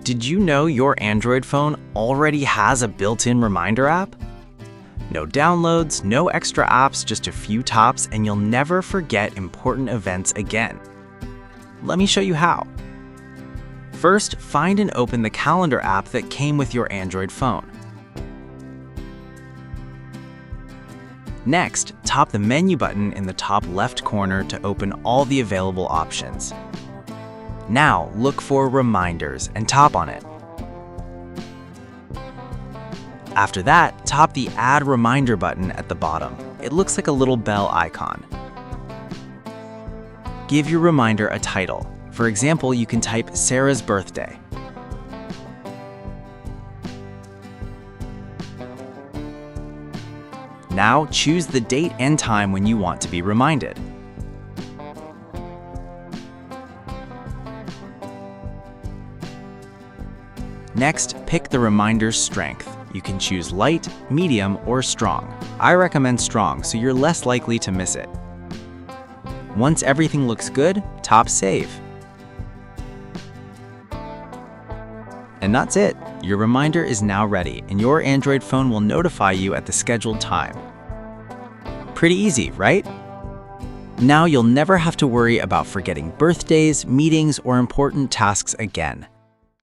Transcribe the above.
Did you know your Android phone already has a built-in reminder app? No downloads, no extra apps, just a few taps, and you'll never forget important events again. Let me show you how. First, find and open the Calendar app that came with your Android phone. Next, tap the menu button in the top left corner to open all the available options. Now, look for Reminders and tap on it. After that, tap the Add Reminder button at the bottom. It looks like a little bell icon. Give your reminder a title. For example, you can type Sarah's birthday. Now, choose the date and time when you want to be reminded. Next, pick the reminder's strength. You can choose light, medium, or strong. I recommend strong, so you're less likely to miss it. Once everything looks good, tap Save. And that's it. Your reminder is now ready, and your Android phone will notify you at the scheduled time. Pretty easy, right? Now you'll never have to worry about forgetting birthdays, meetings, or important tasks again.